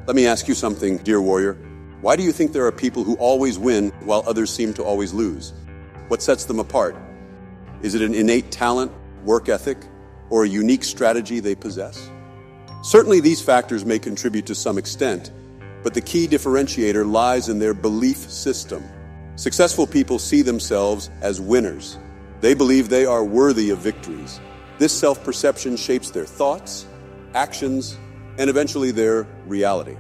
Let me ask you something, dear warrior. Why do you think there are people who always win while others seem to always lose? What sets them apart? Is it an innate talent, work ethic, or a unique strategy they possess? Certainly these factors may contribute to some extent, but the key differentiator lies in their belief system. Successful people see themselves as winners. They believe they are worthy of victories. This self-perception shapes their thoughts, actions, and eventually their reality.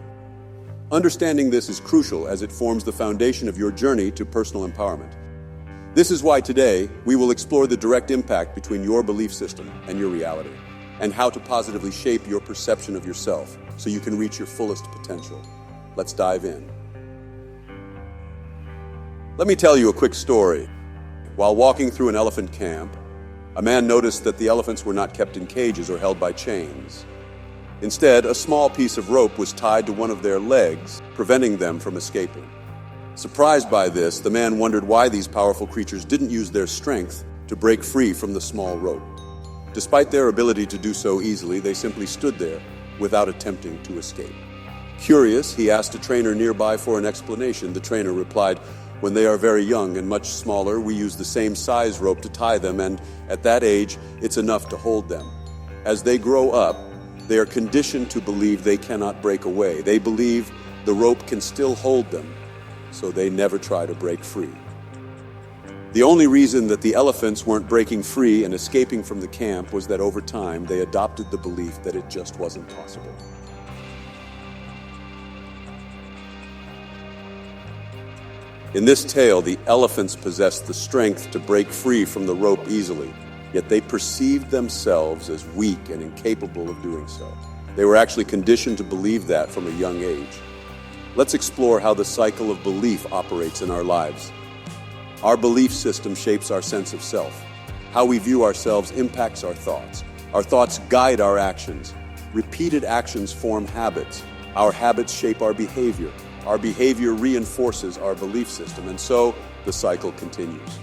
Understanding this is crucial as it forms the foundation of your journey to personal empowerment. This is why today we will explore the direct impact between your belief system and your reality, and how to positively shape your perception of yourself so you can reach your fullest potential. Let's dive in. Let me tell you a quick story. While walking through an elephant camp, a man noticed that the elephants were not kept in cages or held by chains. Instead, a small piece of rope was tied to one of their legs, preventing them from escaping. Surprised by this, the man wondered why these powerful creatures didn't use their strength to break free from the small rope. Despite their ability to do so easily, they simply stood there without attempting to escape. Curious, he asked a trainer nearby for an explanation. The trainer replied, "When they are very young and much smaller, we use the same size rope to tie them, and at that age, it's enough to hold them. As they grow up, they are conditioned to believe they cannot break away. They believe the rope can still hold them, so they never try to break free." The only reason that the elephants weren't breaking free and escaping from the camp was that over time, they adopted the belief that it just wasn't possible. In this tale, the elephants possessed the strength to break free from the rope easily, yet they perceived themselves as weak and incapable of doing so. They were actually conditioned to believe that from a young age. Let's explore how the cycle of belief operates in our lives. Our belief system shapes our sense of self. How we view ourselves impacts our thoughts. Our thoughts guide our actions. Repeated actions form habits. Our habits shape our behavior. Our behavior reinforces our belief system, and so the cycle continues.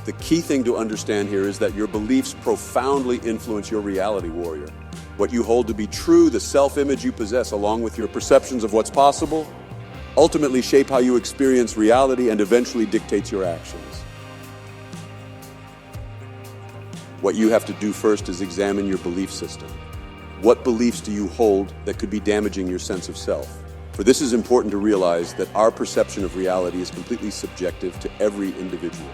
The key thing to understand here is that your beliefs profoundly influence your reality, warrior. What you hold to be true, the self-image you possess, along with your perceptions of what's possible, ultimately shape how you experience reality and eventually dictates your actions. What you have to do first is examine your belief system. What beliefs do you hold that could be damaging your sense of self? For this is important to realize that our perception of reality is completely subjective to every individual.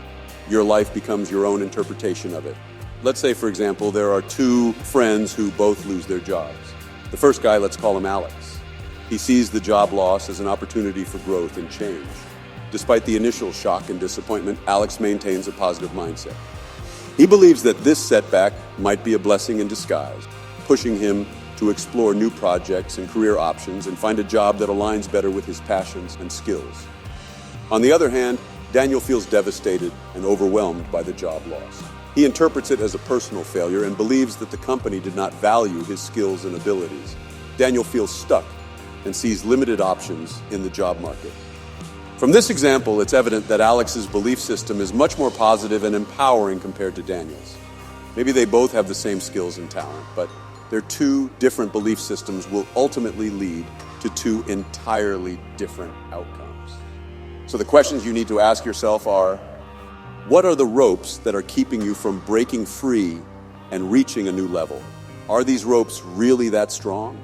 Your life becomes your own interpretation of it. Let's say, for example, there are two friends who both lose their jobs. The first guy, let's call him Alex. He sees the job loss as an opportunity for growth and change. Despite the initial shock and disappointment, Alex maintains a positive mindset. He believes that this setback might be a blessing in disguise, pushing him to explore new projects and career options and find a job that aligns better with his passions and skills. On the other hand, Daniel feels devastated and overwhelmed by the job loss. He interprets it as a personal failure and believes that the company did not value his skills and abilities. Daniel feels stuck and sees limited options in the job market. From this example, it's evident that Alex's belief system is much more positive and empowering compared to Daniel's. Maybe they both have the same skills and talent, but their two different belief systems will ultimately lead to two entirely different outcomes. So the questions you need to ask yourself are, what are the ropes that are keeping you from breaking free and reaching a new level? Are these ropes really that strong?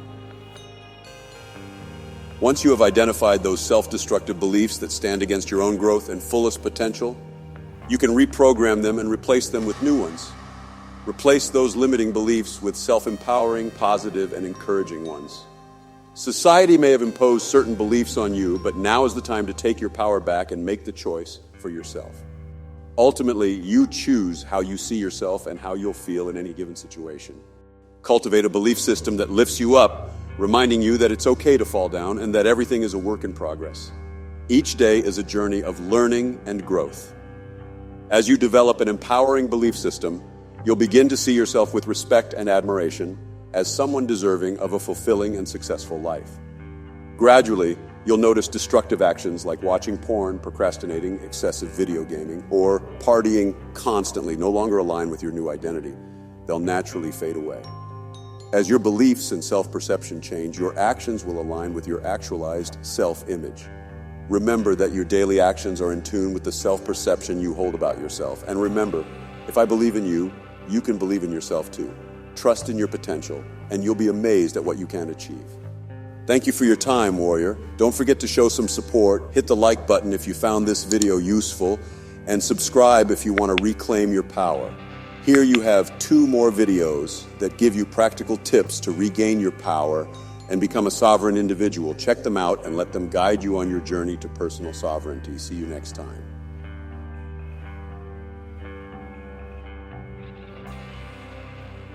Once you have identified those self-destructive beliefs that stand against your own growth and fullest potential, you can reprogram them and replace them with new ones. Replace those limiting beliefs with self-empowering, positive, and encouraging ones. Society may have imposed certain beliefs on you, but now is the time to take your power back and make the choice for yourself. Ultimately, you choose how you see yourself and how you'll feel in any given situation. Cultivate a belief system that lifts you up, reminding you that it's okay to fall down and that everything is a work in progress. Each day is a journey of learning and growth. As you develop an empowering belief system, you'll begin to see yourself with respect and admiration as someone deserving of a fulfilling and successful life. Gradually, you'll notice destructive actions like watching porn, procrastinating, excessive video gaming, or partying constantly no longer align with your new identity. They'll naturally fade away. As your beliefs and self-perception change, your actions will align with your actualized self-image. Remember that your daily actions are in tune with the self-perception you hold about yourself. And remember, if I believe in you, you can believe in yourself too. Trust in your potential, and you'll be amazed at what you can achieve. Thank you for your time, warrior. Don't forget to show some support. Hit the like button if you found this video useful, and subscribe if you want to reclaim your power. Here you have 2 more videos that give you practical tips to regain your power and become a sovereign individual. Check them out and let them guide you on your journey to personal sovereignty. See you next time.